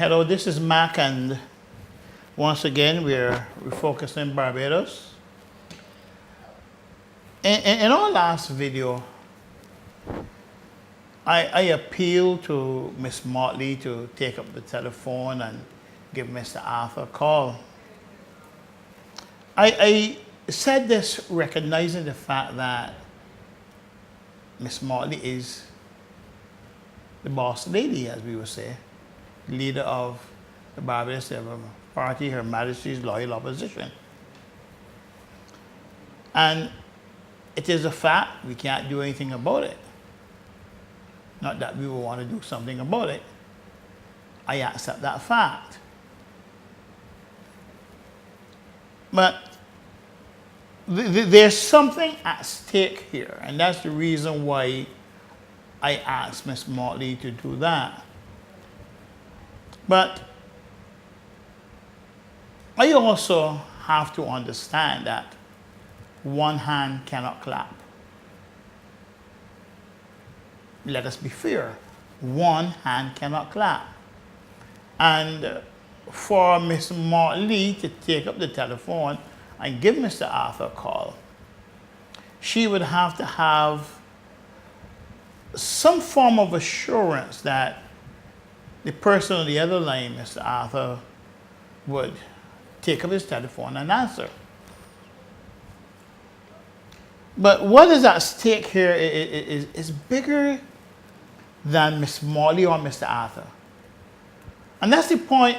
Hello, this is Mac, and once again we're refocusing Barbados. In our last video, I appealed to Miss Motley to take up the telephone and give Mr. Arthur a call. I said this recognizing the fact that Miss Motley is the boss lady, as we would say, leader of the Barbados Labour Party, Her Majesty's Loyal Opposition. And it is a fact, we can't do anything about it. Not that we will want to do something about it. I accept that fact. But there's something at stake here, and that's the reason why I asked Ms. Motley to do that. But I also have to understand that one hand cannot clap. Let us be fair. One hand cannot clap. And for Ms. Motley to take up the telephone and give Mr. Arthur a call, she would have to have some form of assurance that the person on the other line, Mr. Arthur, would take up his telephone and answer. But what is at stake here is bigger than Miss Motley or Mr. Arthur. And that's the point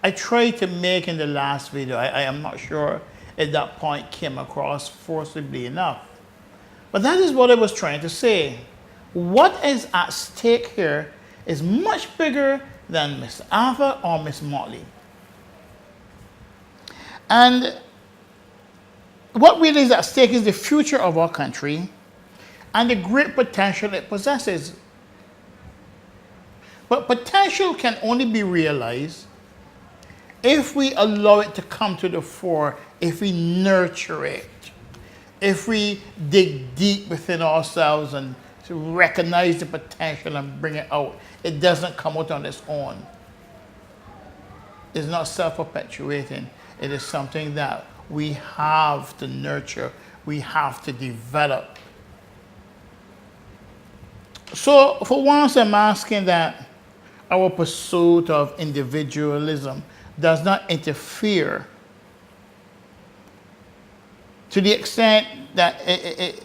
I tried to make in the last video. I am not sure if that point came across forcibly enough. But that is what I was trying to say. What is at stake here is much bigger than Mr. Arthur or Miss Motley. And what really is at stake is the future of our country and the great potential it possesses. But potential can only be realized if we allow it to come to the fore, if we nurture it, if we dig deep within ourselves and to recognize the potential and bring it out. It doesn't come out on its own. It's not self-perpetuating. It is something that we have to nurture, we have to develop. So for once, I'm asking that our pursuit of individualism does not interfere to the extent that it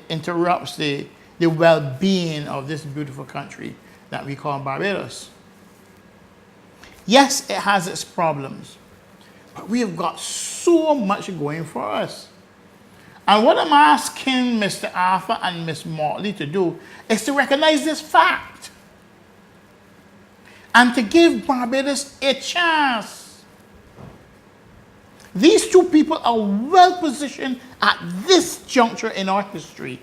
interrupts the well-being of this beautiful country that we call Barbados. Yes, it has its problems, but we have got so much going for us. And what I'm asking Mr. Arthur and Ms. Motley to do is to recognize this fact and to give Barbados a chance. These two people are well positioned at this juncture in our history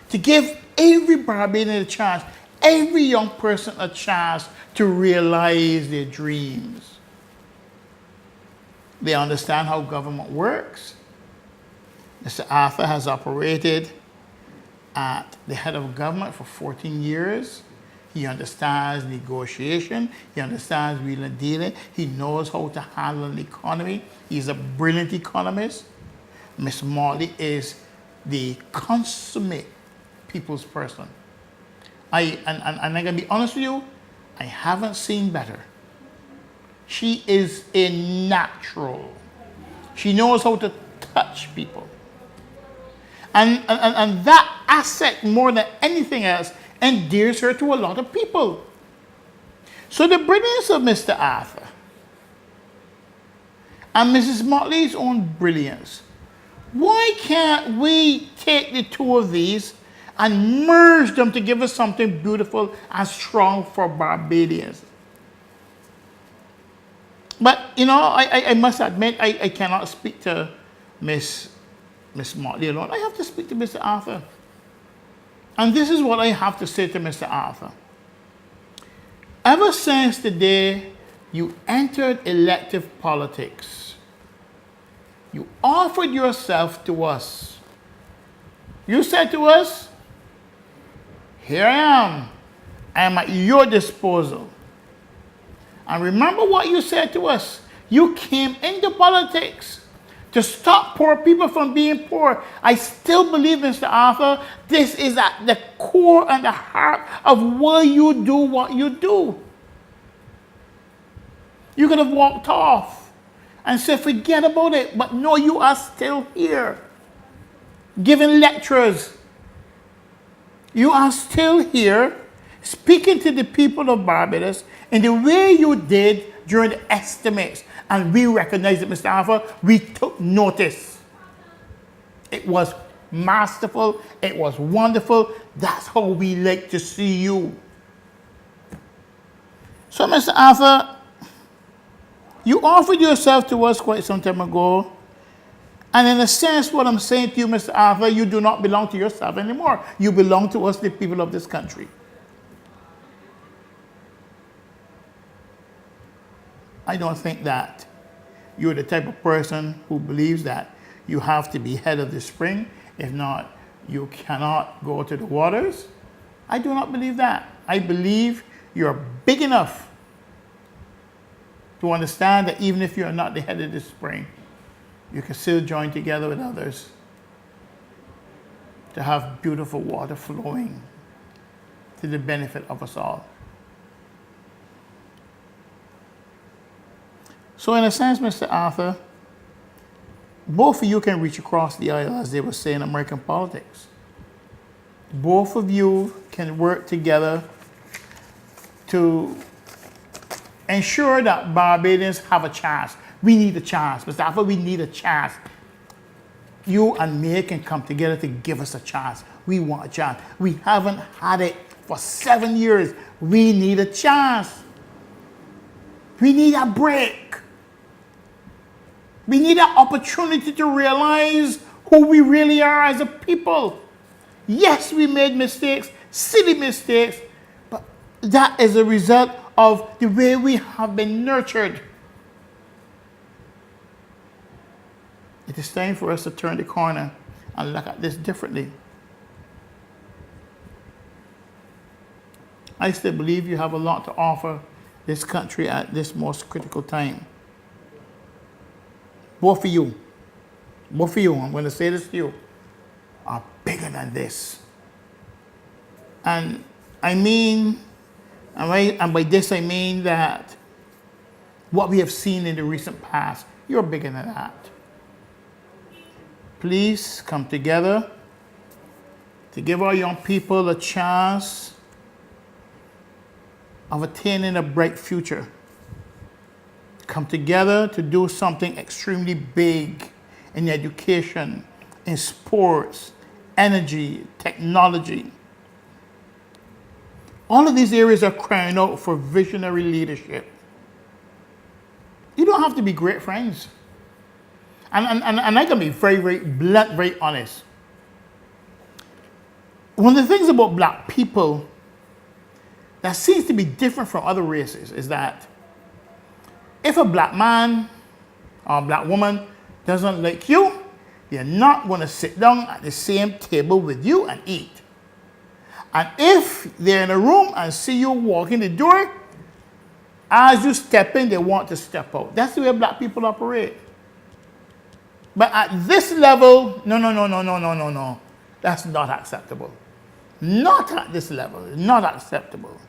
to give every Barbadian a chance, every young person a chance to realize their dreams. They understand how government works. Mr. Arthur has operated at the head of government for 14 years. He understands negotiation. He understands wheeling and dealing. He knows how to handle an economy. He's a brilliant economist. Ms. Motley is the consummate people's person. And I'm going to be honest with you, I haven't seen better. She is a natural. She knows how to touch people. And that asset, more than anything else, endears her to a lot of people. So the brilliance of Mr. Arthur and Mrs. Motley's own brilliance, why can't we take the two of these and merge them to give us something beautiful and strong for Barbadians? But, I must admit, I cannot speak to Miss Motley alone. I have to speak to Mr. Arthur. And this is what I have to say to Mr. Arthur. Ever since the day you entered elective politics, you offered yourself to us. You said to us, here I am. I am at your disposal. And remember what you said to us. You came into politics to stop poor people from being poor. I still believe, Mr. Arthur, this is at the core and the heart of why you do what you do. You could have walked off and said, forget about it. But no, you are still here, giving lectures. You are still here, speaking to the people of Barbados in the way you did during the estimates. And we recognize it, Mr. Arthur. We took notice. It was masterful. It was wonderful. That's how we like to see you. So, Mr. Arthur, you offered yourself to us quite some time ago. And in a sense, what I'm saying to you, Mr. Arthur, you do not belong to yourself anymore. You belong to us, the people of this country. I don't think that you're the type of person who believes that you have to be head of the spring. If not, you cannot go to the waters. I do not believe that. I believe you're big enough to understand that even if you're not the head of the spring, you can still join together with others to have beautiful water flowing to the benefit of us all. So in a sense, Mr. Arthur, both of you can reach across the aisle, as they would say in American politics. Both of you can work together to ensure that Barbadians have a chance. We need a chance. Mr. Arthur, we need a chance. You and me can come together to give us a chance. We want a chance. We haven't had it for 7 years. We need a chance. We need a break. We need an opportunity to realize who we really are as a people. Yes, we made mistakes, silly mistakes, but that is a result of the way we have been nurtured. It is time for us to turn the corner and look at this differently. I still believe you have a lot to offer this country at this most critical time. Both of you, I'm going to say this to you, are bigger than this. And I mean, and by this I mean that what we have seen in the recent past, you're bigger than that. Please come together to give our young people a chance of attaining a bright future. Come together to do something extremely big in education, in sports, energy, technology. All of these areas are crying out for visionary leadership. You don't have to be great friends. And I can be very, very blunt, very honest. One of the things about black people that seems to be different from other races is that if a black man or a black woman doesn't like you, they're not going to sit down at the same table with you and eat. And if they're in a room and see you walk in the door, as you step in, they want to step out. That's the way black people operate. But at this level, no. That's not acceptable. Not at this level. Not acceptable.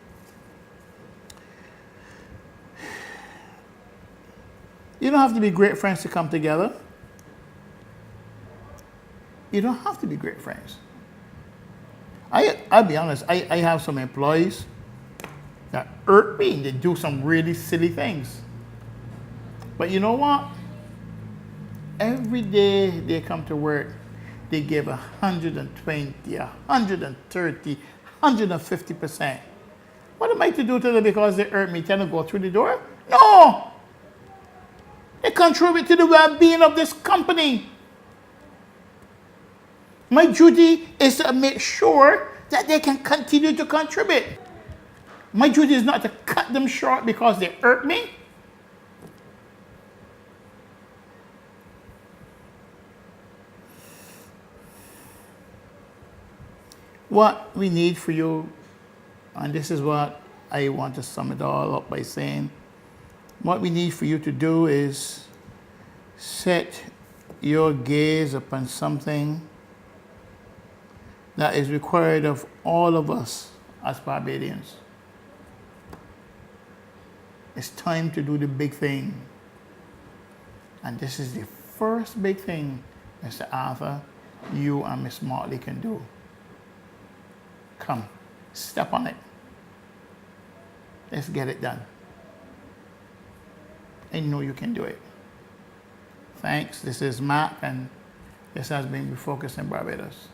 You don't have to be great friends to come together. You don't have to be great friends. I'll be honest, I have some employees that hurt me. They do some really silly things. But you know what? Every day they come to work, they give 120, 130, 150%. What am I to do to them because they hurt me? Tell them to go through the door? No! They contribute to the well-being of this company. My duty is to make sure that they can continue to contribute. My duty is not to cut them short because they hurt me. What we need for you, And this is what I want to sum it all up by saying, what we need for you to do is set your gaze upon something that is required of all of us as Barbadians. It's time to do the big thing. And this is the first big thing, Mr. Arthur, you and Miss Motley can do. Come, step on it. Let's get it done. I know you can do it. Thanks. This is Matt, and this has been Refocusing Barbados.